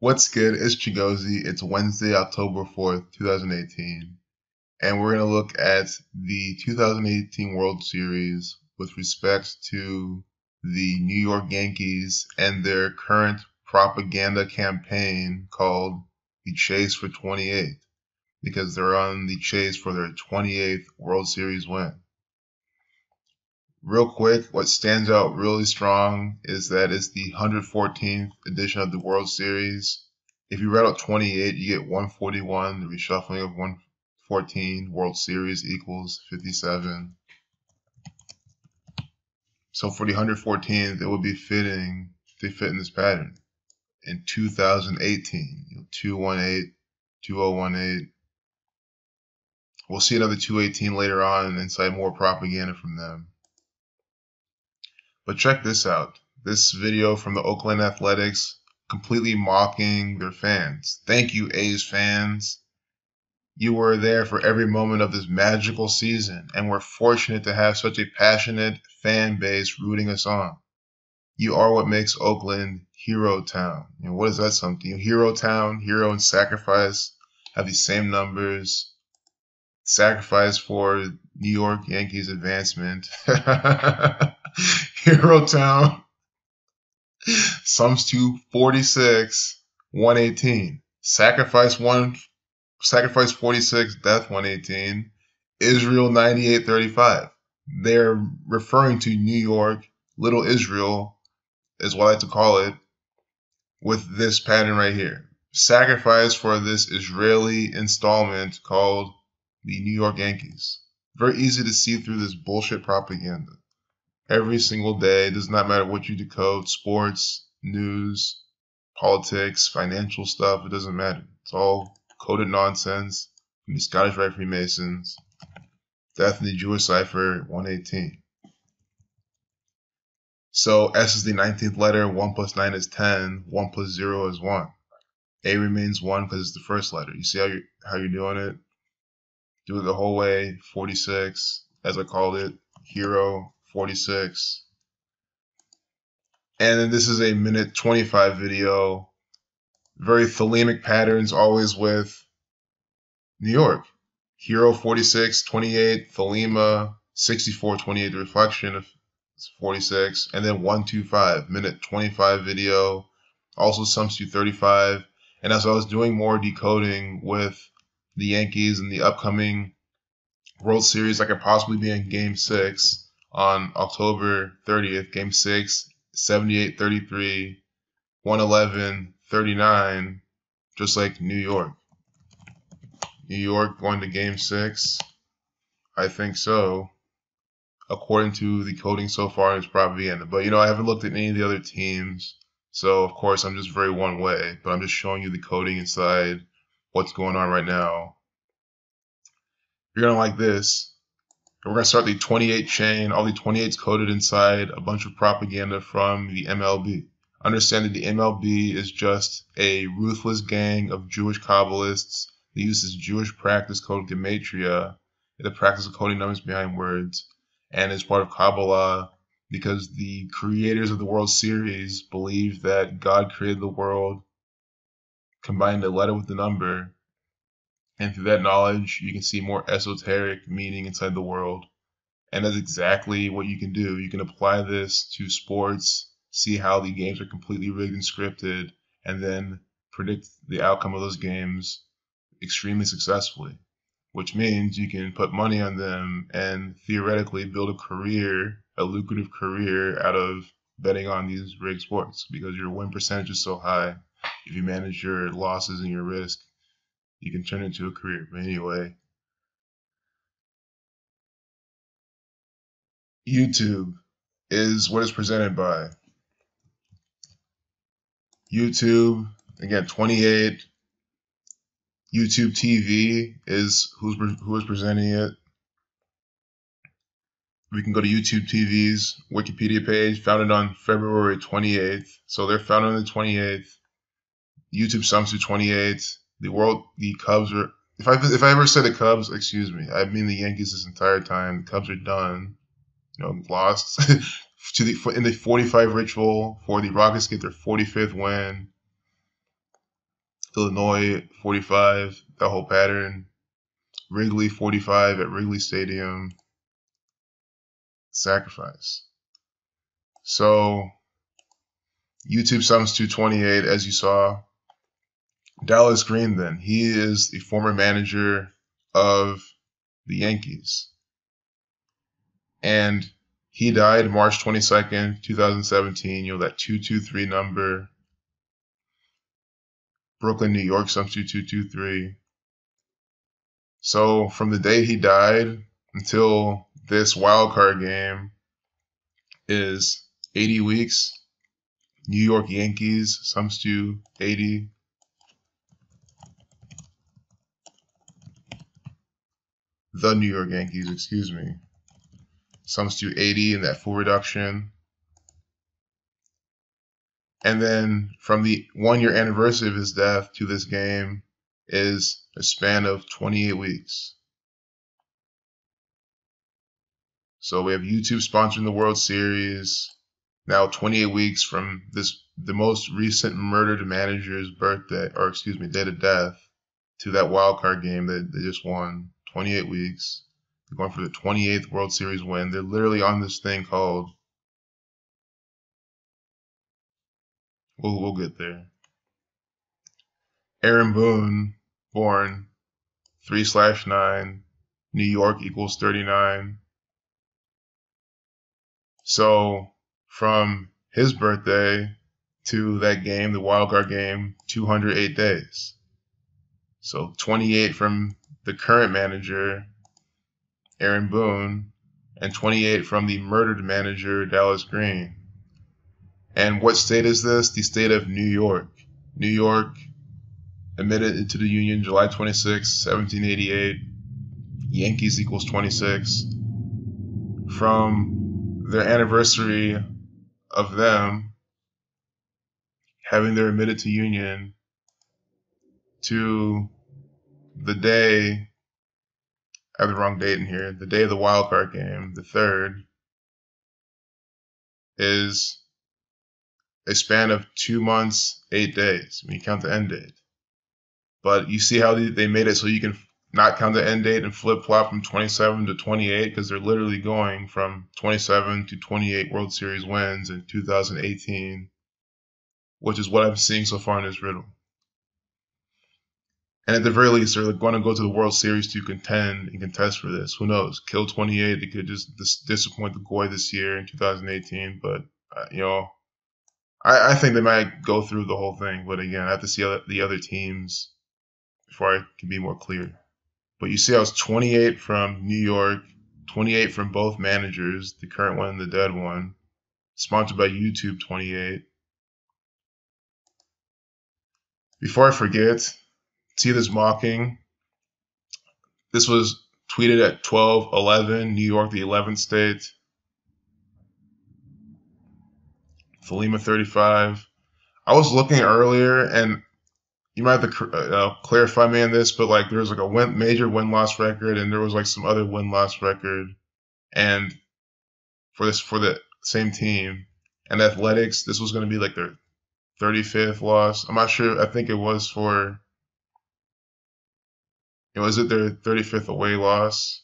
What's good? It's Chigozie. It's Wednesday, October 4th, 2018, and we're going to look at the 2018 World Series with respect to the New York Yankees and their current propaganda campaign called the Chase for 28, because they're on the chase for their 28th World Series win. Real quick, what stands out really strong is that it's the 114th edition of the World Series. If you read out 28, you get 141. The reshuffling of 114 World Series equals 57. So for the 114th, it would be fitting to fit in this pattern. In 2018, 218, 2018. We'll see another 218 later on and cite more propaganda from them. But check this out. This video from the Oakland Athletics completely mocking their fans. Thank you, A's fans. You were there for every moment of this magical season, and we're fortunate to have such a passionate fan base rooting us on. You are what makes Oakland Hero Town. What is that something? Hero Town, hero and sacrifice have the same numbers. Sacrifice for New York Yankees advancement. Hero Town sums to 46, 118. Sacrifice 46, death 118. Israel 98, 35. They're referring to New York, Little Israel, is what I like to call it, with this pattern right here. Sacrifice for this Israeli installment called the New York Yankees. Very easy to see through this bullshit propaganda. Every single day, it does not matter what you decode, sports, news, politics, financial stuff, it doesn't matter. It's all coded nonsense from the Scottish Rite Freemasons. Death in the Jewish Cipher, 118. So S is the 19th letter, 1 plus 9 is 10, 1 plus 0 is 1. A remains 1 because it's the first letter. You see how you're doing it? Do it the whole way, 46, as I called it, hero, 46. And then this is a minute 25 video. Very thelemic patterns, always with New York. Hero 46, 28, thelema, 64, 28, the reflection of 46, and then 125, minute 25 video. Also sums to 35. And as I was doing more decoding with the Yankees and the upcoming World Series, I could possibly be in Game 6 on October 30th, Game 6, 78-33, 111-39, just like New York. New York going to Game 6? I think so. According to the coding so far, it's probably in it. But, I haven't looked at any of the other teams, so of course I'm just very one way. But I'm just showing you the coding inside what's going on right now. You're going to like this. We're going to start the 28 chain. All the 28s coded inside a bunch of propaganda from the MLB. Understand that the MLB is just a ruthless gang of Jewish Kabbalists that use this Jewish practice called Gematria, the practice of coding numbers behind words, and it's part of Kabbalah because the creators of the World Series believe that God created the world, combined a letter with the number, and through that knowledge, you can see more esoteric meaning inside the world. And that's exactly what you can do. You can apply this to sports, see how the games are completely rigged and scripted, and then predict the outcome of those games extremely successfully, which means you can put money on them and theoretically build a lucrative career out of betting on these rigged sports because your win percentage is so high. If you manage your losses and your risk, you can turn it into a career. But anyway, YouTube is what it's presented by. YouTube, again, 28. YouTube TV is who is presenting it. We can go to YouTube TV's Wikipedia page, founded on February 28th. So they're founded on the 28th. YouTube sums to 28. The Cubs are, if I ever say the Cubs, excuse me, I mean the Yankees this entire time. The Cubs are done. Lost in the 45 ritual for the Rockets get their 45th win. Illinois 45, that whole pattern. Wrigley 45 at Wrigley Stadium. Sacrifice. So YouTube sums to 28, as you saw. Dallas Green, then. He is the former manager of the Yankees. And he died March 22nd, 2017. That 223 number. Brooklyn, New York, sums to 223. So from the day he died until this wild card game is 80 weeks. New York Yankees, sums to 80. The New York Yankees, excuse me, sums to 80 in that full reduction. And then from the 1-year anniversary of his death to this game is a span of 28 weeks. So we have YouTube sponsoring the World Series. Now 28 weeks from the most recent murdered manager's birthday, or excuse me, date of death, to that wild card game that they just won. 28 weeks. They're going for the 28th World Series win. They're literally on this thing called, we'll get there. Aaron Boone, born 3/9, New York equals 39. So from his birthday to that game, the wild card game, 208 days. So 28 from the current manager, Aaron Boone, and 28 from the murdered manager, Dallas Green. And what state is this? The state of New York. New York admitted into the Union July 26, 1788. Yankees equals 26. From their anniversary of them having their admitted to Union to the day, I have the wrong date in here, the day of the wild card game, the 3rd, is a span of 2 months, 8 days when you count the end date. But you see how they made it so you can not count the end date and flip-flop from 27 to 28, because they're literally going from 27 to 28 World Series wins in 2018, which is what I'm seeing so far in this riddle. And at the very least, they're going to go to the World Series to contend and contest for this. Who knows? Kill 28. They could just disappoint the Goy this year in 2018. But, I think they might go through the whole thing. But again, I have to see the other teams before I can be more clear. But you see how it's 28 from New York, 28 from both managers, the current one and the dead one. Sponsored by YouTube, 28. Before I forget, see this mocking. This was tweeted at 12/11, New York, the 11th state. Thelema 35. I was looking earlier, and you might have to clarify me on this, but like there was like a major win-loss record, and there was like some other win-loss record, and for the same team. And Athletics, this was going to be like their 35th loss. I'm not sure. I think it was for, is it their 35th away loss?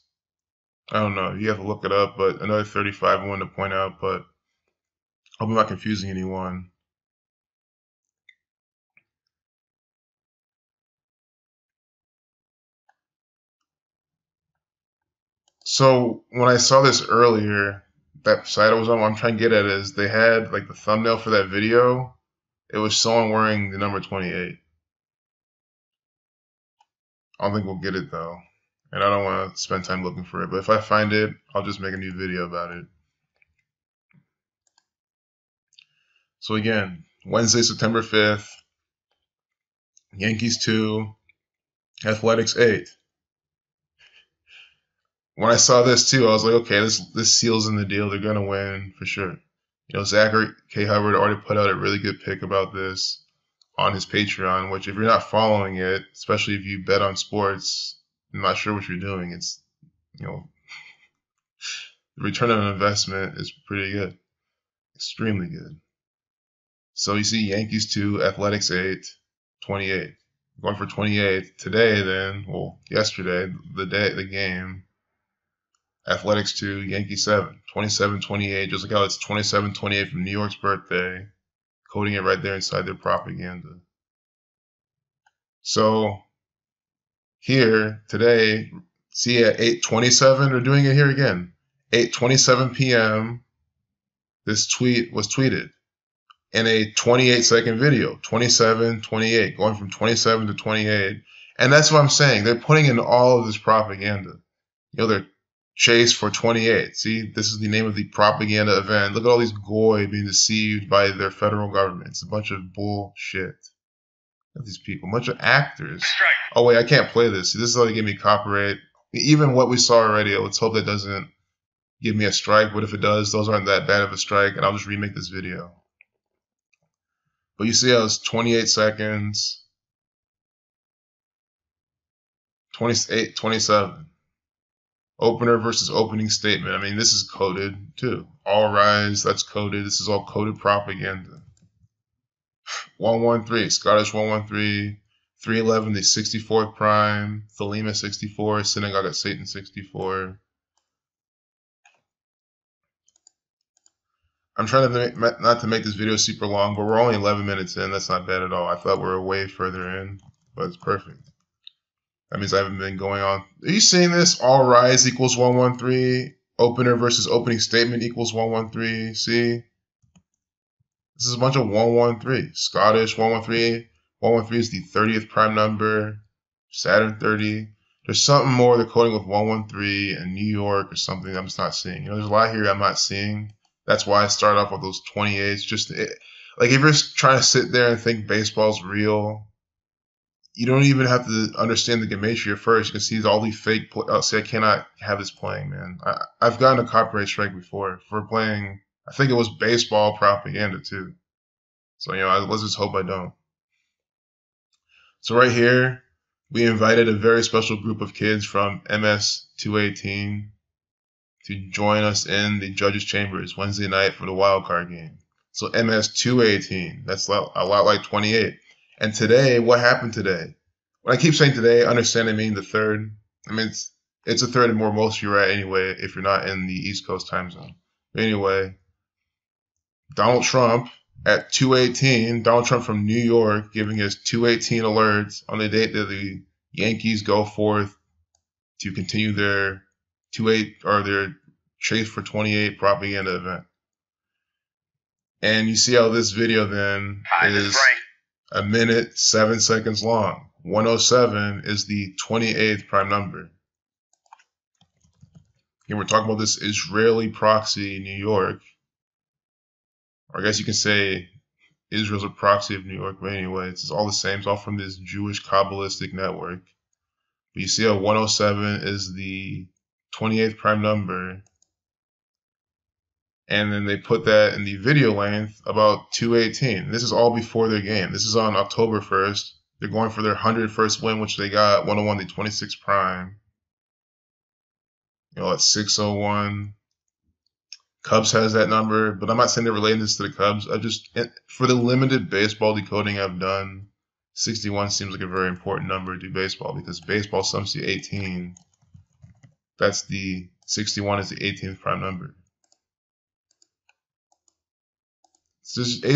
I don't know. You have to look it up, but another 35 I wanted to point out, but I hope I'm not confusing anyone. So when I saw this earlier, that site I was on, what I'm trying to get at is they had like the thumbnail for that video. It was someone wearing the number 28. I don't think we'll get it though. And I don't want to spend time looking for it. But if I find it, I'll just make a new video about it. So again, Wednesday, September 5th, Yankees 2, Athletics 8. When I saw this too, I was like, okay, this seals in the deal. They're going to win for sure. Zachary K. Hubbard already put out a really good pick about this on his Patreon, which if you're not following it, especially if you bet on sports, I'm not sure what you're doing. It's, the return on investment is pretty good, extremely good. So you see Yankees 2, Athletics 8, 28. going for 28. Today, then, well, yesterday, the game, Athletics 2, Yankees 7, 27-28. Just like how it's 27-28 from New York's birthday, coding it right there inside their propaganda. So here today, see at 8:27, they're doing it here again. 8:27 p.m. This tweet was tweeted in a 28-second video, 27-28, going from 27 to 28. And that's what I'm saying. They're putting in all of this propaganda. You know, they're chase for 28. See, this is the name of the propaganda event. Look at all these goy being deceived by their federal government. It's a bunch of bullshit. These people, a bunch of actors. Oh wait, I can't play this. See, this is how they give me copyright. Even what we saw already, let's hope that doesn't give me a strike. But if it does, those aren't that bad of a strike, and I'll just remake this video. But you see how it's 28 seconds, 28, 27. Opener versus opening statement. I mean, this is coded too. All rise, that's coded. This is all coded propaganda. 113, Scottish 113, 311, the 64th prime, Thelema 64, Synagogue at Satan 64. I'm trying to not to make this video super long, but we're only 11 minutes in. That's not bad at all. I thought we were way further in, but it's perfect. That means I haven't been going on. Are you seeing this? All rise equals 113. Opener versus opening statement equals 113. See? This is a bunch of 113. Scottish 113. 113 is the 30th prime number. Saturn 30. There's something more they're coding with 113 and New York or something I'm just not seeing. You know, there's a lot here I'm not seeing. That's why I started off with those 28s. Just like if you're trying to sit there and think baseball's real, you don't even have to understand the gematria first. You can see all these fake. See, I cannot have this playing, man. I've gotten a copyright strike before for playing. I think it was baseball propaganda too. So, you know, let's just hope I don't. So right here, we invited a very special group of kids from MS 218 to join us in the judges' chambers Wednesday night for the wild card game. So MS 218, that's a lot like 28. And today, what happened today? When I keep saying today, understand I mean the third. I mean, it's a third and more most of you are at anyway if you're not in the East Coast time zone. But anyway, Donald Trump at 2:18, Donald Trump from New York giving his 2:18 alerts on the date that the Yankees go forth to continue their their chase for 28 propaganda event. And you see how this video then is a minute, 7 seconds long. 107 is the 28th prime number. And we're talking about this Israeli proxy in New York. Or I guess you can say Israel's a proxy of New York, but anyway, it's all the same. It's all from this Jewish Kabbalistic network. But you see how 107 is the 28th prime number. And then they put that in the video length about 2:18. This is all before their game. This is on October 1st. They're going for their 101st win, which they got 101, the 26th prime. You know, at 6:01. Cubs has that number, but I'm not saying they're relating this to the Cubs. For the limited baseball decoding I've done, 61 seems like a very important number to do baseball because baseball sums to 18. That's the 61 is the 18th prime number.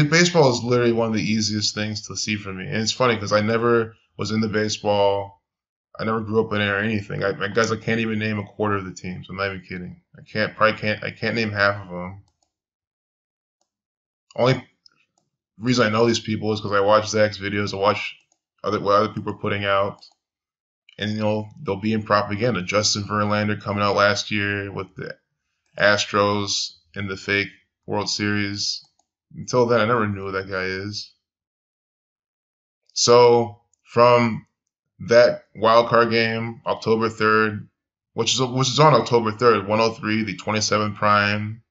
Baseball is literally one of the easiest things to see for me. And it's funny because I never was into baseball. I never grew up in it or anything. Guys, I can't even name a quarter of the teams. I'm not even kidding. I can't name half of them. Only reason I know these people is because I watch Zach's videos. I watch what other people are putting out. And, you know, they'll be in propaganda. Justin Verlander coming out last year with the Astros in the fake World Series. Until then, I never knew who that guy is. So, from that wild card game, October 3rd, which is on October 3rd, 103, the 27th prime,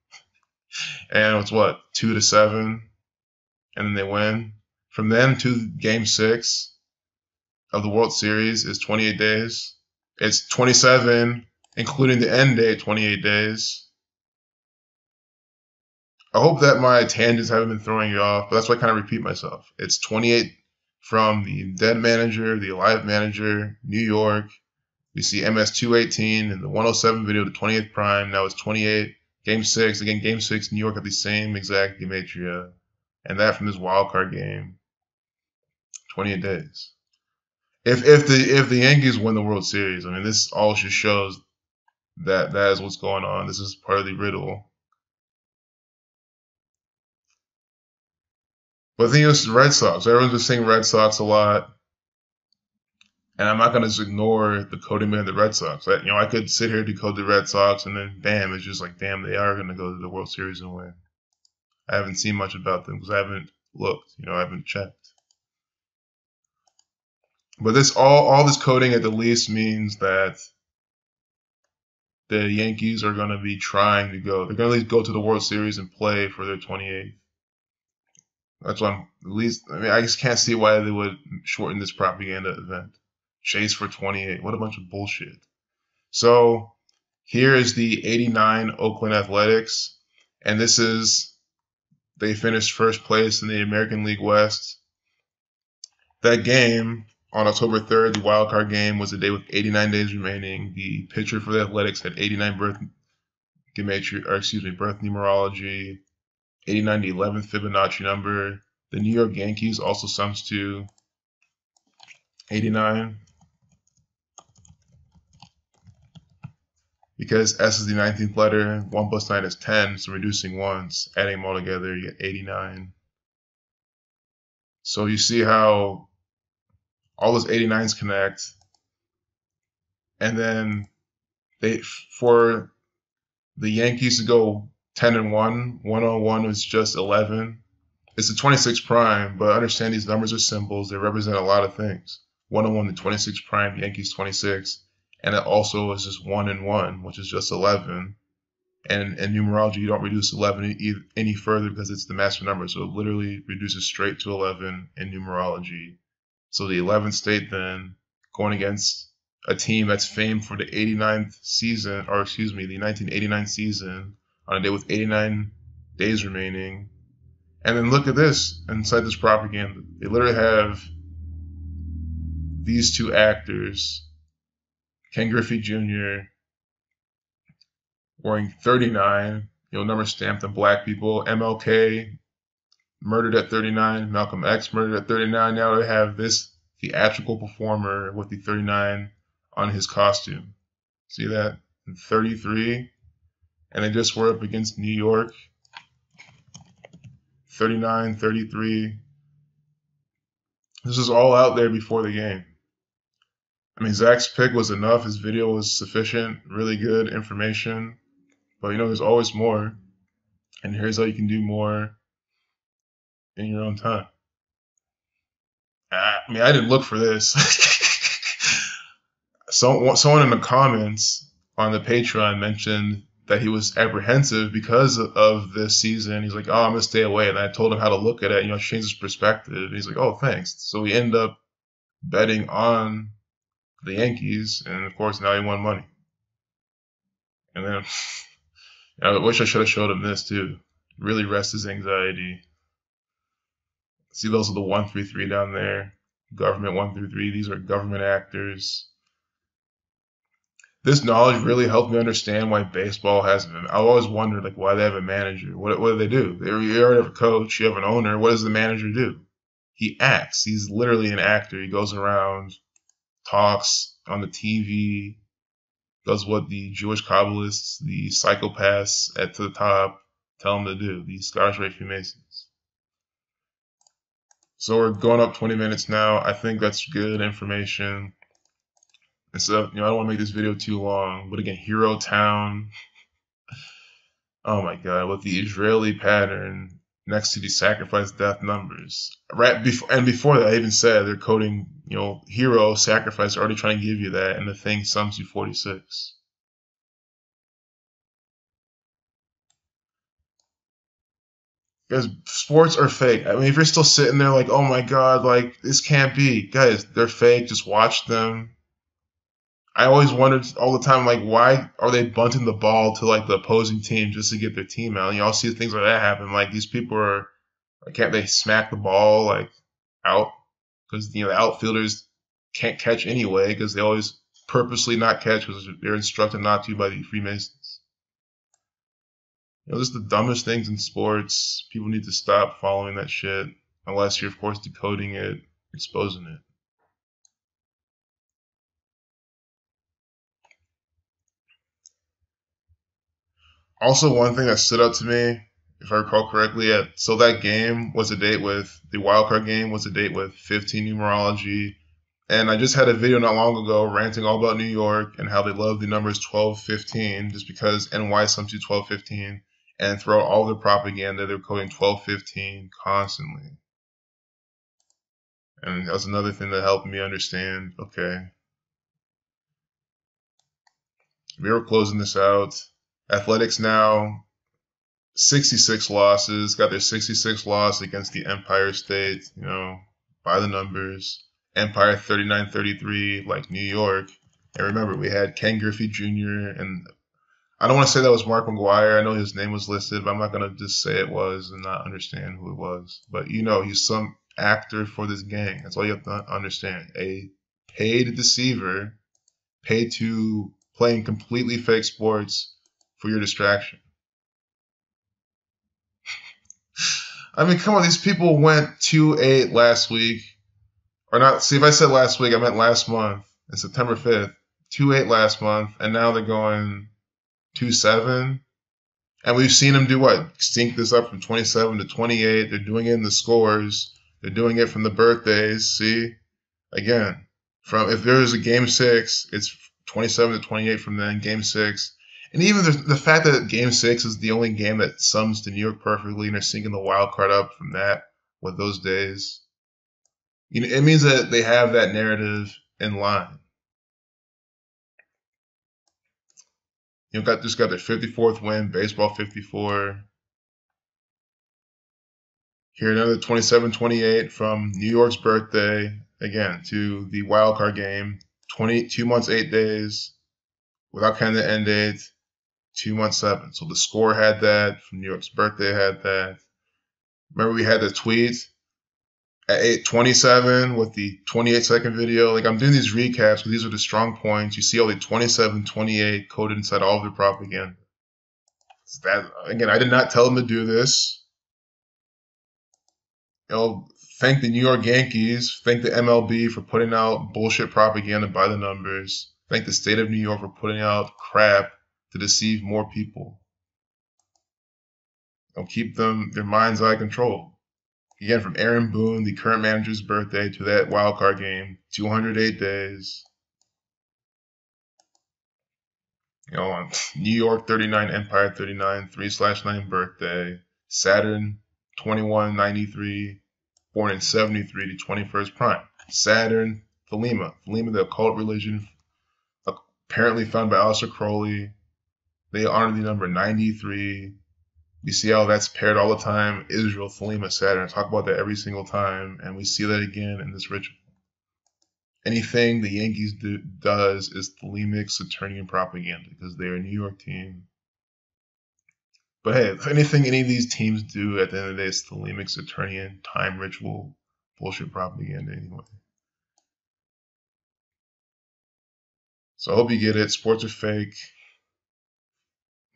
and it's 2-7, and then they win. From then to Game 6 of the World Series is 28 days. It's 27, including the end date, 28 days. I hope that my tangents haven't been throwing you off, but that's why I kind of repeat myself. It's 28 from the dead manager, the alive manager, New York. We see MS218 in the 107 video, the 20th prime. Now it's 28. Game 6. Again, Game 6, New York have the same exact gematria. And that from this wild card game. 28 days. If the Yankees win the World Series, I mean, this all just shows that is what's going on. This is part of the riddle. But the thing is, Red Sox. Everyone's been saying Red Sox a lot. And I'm not going to just ignore the coding behind the Red Sox. I could sit here, decode the Red Sox, and then bam, it's just like, damn, they are going to go to the World Series and win. I haven't seen much about them because I haven't looked. I haven't checked. But this all this coding at the least means that the Yankees are going to be trying to go. They're going to at least go to the World Series and play for their 28th. That's why I just can't see why they would shorten this propaganda event. Chase for 28. What a bunch of bullshit. So here is the 89 Oakland Athletics. And they finished first place in the American League West. That game on October 3rd, the wild card game, was a day with 89 days remaining. The pitcher for the Athletics had 89 birth numerology, 89 the 11th Fibonacci number. The New York Yankees also sums to 89. Because S is the 19th letter, 1 plus 9 is 10, so reducing ones, adding them all together, you get 89. So you see how all those 89s connect. And then for the Yankees to go 10-1, 101 is just 11. It's a 26 prime, but understand these numbers are symbols. They represent a lot of things. 101, the 26 prime, Yankees 26. And it also is just 1 and 1, which is just 11. And in numerology, you don't reduce 11 any further because it's the master number. So it literally reduces straight to 11 in numerology. So the 11th state then, going against a team that's famed for the 89th season, or excuse me, the 1989 season, on a day with 89 days remaining. And then look at this, inside this propaganda. They literally have these two actors, Ken Griffey Jr., wearing 39, number stamped on black people. MLK murdered at 39. Malcolm X murdered at 39. Now they have this theatrical performer with the 39 on his costume. See that? And 33. And they just were up against New York. 39, 33. This is all out there before the game. I mean, Zach's pick was enough. His video was sufficient. Really good information. But, there's always more. And here's how you can do more in your own time. I mean, I didn't look for this. Someone in the comments on the Patreon mentioned that he was apprehensive because of this season. He's like, oh, I'm going to stay away. And I told him how to look at it, change his perspective. And he's like, oh, thanks. So we end up betting on the Yankees, and of course now he won money. And then I wish I should have showed him this too. Really rest his anxiety. See, those are the 133 down there. Government 133. These are government actors. This knowledge really helped me understand why baseball hasn't been. I always wondered why they have a manager. What do they do? You already have a coach. You have an owner. What does the manager do? He acts. He's literally an actor. He goes around, talks on the TV, does what the Jewish Kabbalists, the psychopaths to the top tell him to do, the Scottish Rite Freemasons. So we're going up 20 minutes now. I think that's good information. And so, I don't want to make this video too long, but again, Hero Town. Oh my God, with the Israeli pattern next to the sacrifice death numbers. Before that, I even said they're coding, hero, sacrifice, already trying to give you that, and the thing sums to 46. Guys, sports are fake. I mean, if you're still sitting there like, oh my God, this can't be. Guys, they're fake. Just watch them. I always wondered all the time, why are they bunting the ball to the opposing team just to get their team out? Y'all see things like that happen. These people can't they smack the ball out? because the outfielders can't catch anyway because they always purposely not catch because they're instructed not to by the Freemasons. This is the dumbest things in sports. People need to stop following that shit unless you're, of course, decoding it, exposing it. Also, one thing that stood out to me, if I recall correctly, so that game was a date with the wildcard game was a date with 15 numerology, and I just had a video not long ago ranting all about New York and how they love the numbers 12, 15, just because NY sums to 12, 15, and throughout all their propaganda, they're coding 12, 15 constantly. And that was another thing that helped me understand, okay, we were closing this out. Athletics now 66 losses, got their 66th loss against the Empire State, by the numbers. Empire 39-33, like New York. And remember, we had Ken Griffey Jr. and I don't want to say that was Mark McGuire. I know his name was listed, but I'm not going to just say it was and not understand who it was. But he's some actor for this gang. That's all you have to understand. A paid deceiver, paid to playing completely fake sports for your distraction. I mean, come on, these people went 2-8 last week. Or not, see, if I said last week, I meant last month, in September 5th. 2-8 last month, and now they're going 2-7. And we've seen them do what? Sync this up from 27 to 28. They're doing it in the scores. They're doing it from the birthdays. See? Again, if there's a game 6, it's 27 to 28 from then, game 6. And even the fact that game 6 is the only game that sums to New York perfectly, and they're syncing the wild card up from that with those days, it means that they have that narrative in line. Just got their 54th win, baseball 54. Here another 27-28 from New York's birthday, again, to the wild card game. 22 months, 8 days, without counting the end date. 2 months, 7. So the score had that. From New York's birthday had that. Remember we had the tweet at 8:27 with the 28-second video. Like, I'm doing these recaps because these are the strong points. You see all the 27, 28 coded inside all of their propaganda. Again, I did not tell them to do this. Thank the New York Yankees. Thank the MLB for putting out bullshit propaganda by the numbers. Thank the state of New York for putting out crap to deceive more people. Keep their mind's eye controlled. Again, from Aaron Boone, the current manager's birthday, to that wild card game, 208 days. On New York 39, Empire 39, 3/9 birthday. Saturn 2193, born in 73 to 21st prime. Saturn, Thelema, the occult religion, apparently found by Aleister Crowley. They honor the number 93. We see how that's paired all the time. Israel, Thelema, Saturn. I talk about that every single time, and we see that again in this ritual. Anything the Yankees does is Thelemic Saturnian propaganda because they're a New York team. But hey, if anything any of these teams do at the end of the day, it's Thelemic Saturnian time ritual bullshit propaganda anyway. So I hope you get it. Sports are fake.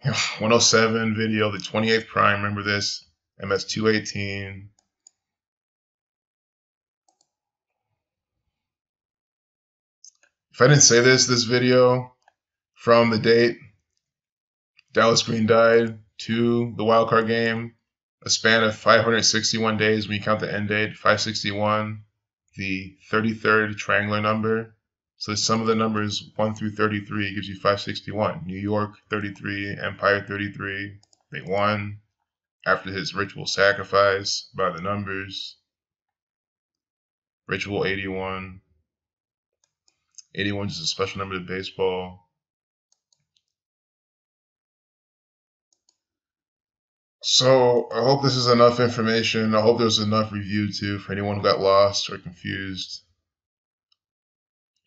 107 video, the 28th prime. Remember this? MS 218. If I didn't say this video from the date Dallas Green died to the wild card game, a span of 561 days when you count the end date, 561, the 33rd triangular number. So the sum of the numbers 1 through 33 gives you 561. New York 33, Empire 33. They won after his ritual sacrifice by the numbers. Ritual 81. 81 is a special number to baseball. So I hope this is enough information. I hope there's enough review too for anyone who got lost or confused.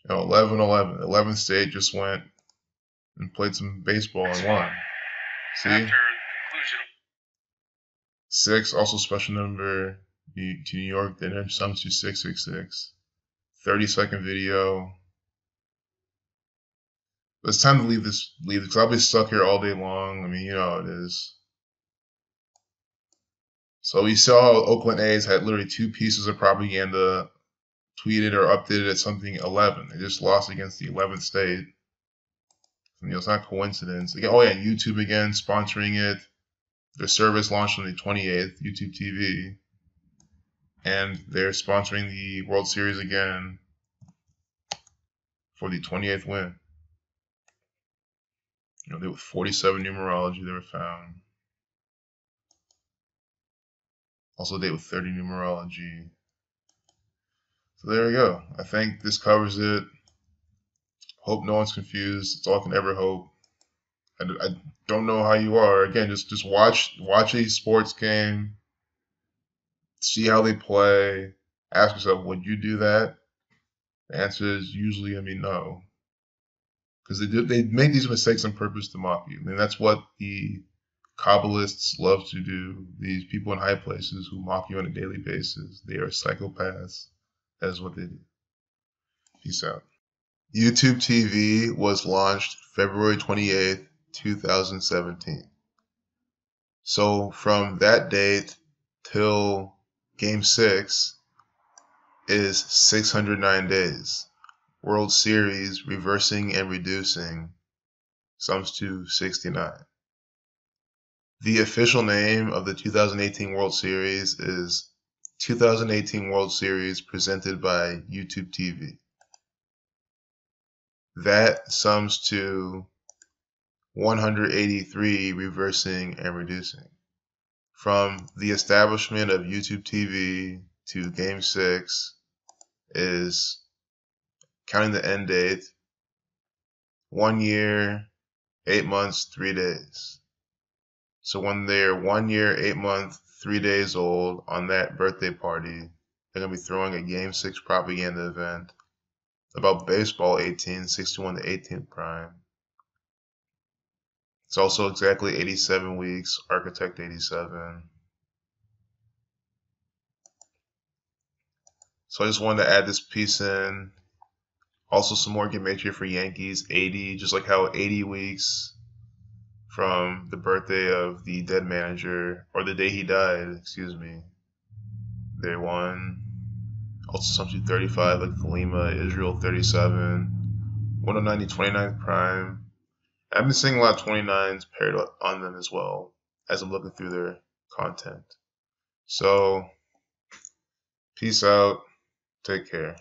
11-11. 11th state just went and played some baseball and won. See? After conclusion. 6, also special number to New York. They never sums to 666. 30-second video. It's time to leave this because I'll be stuck here all day long. I mean, you know how it is. So we saw Oakland A's had literally 2 pieces of propaganda tweeted or updated at something 11. They just lost against the 11th state. You know, it's not coincidence. Again, oh yeah, YouTube again sponsoring it. Their service launched on the 28th, YouTube TV, and they're sponsoring the World Series again for the 28th win. You know, they with 47 numerology they were found. Also, they with 30 numerology. So there we go. I think this covers it. Hope no one's confused. It's all I can ever hope. I don't know how you are. Again, just watch a sports game, see how they play. Ask yourself, would you do that? The answer is usually gonna be no, because they make these mistakes on purpose to mock you. I mean, that's what the Kabbalists love to do. These people in high places who mock you on a daily basis. They are psychopaths. That is what they do. Peace out. YouTube TV was launched February 28th, 2017. So from that date till Game 6 is 609 days. World Series reversing and reducing sums to 69. The official name of the 2018 World Series is 2018 World Series presented by YouTube TV. That sums to 183 reversing and reducing. From the establishment of YouTube TV to Game 6 is, counting the end date, 1 year, 8 months, 3 days. So when they're 1 year, 8 months, 3 days old on that birthday party, they're going to be throwing a Game 6 propaganda event about baseball 1861 to 18th prime. It's also exactly 87 weeks, Architect 87. So I just wanted to add this piece in. Also some more gematria for Yankees, 80, just like how 80 weeks from the birthday of the dead manager, or the day he died, excuse me. Day 1. Also something 35 like Thelema, Israel 37, 109 to 29th prime. I've been seeing a lot of 29s paired on them as well as I'm looking through their content. So, peace out. Take care.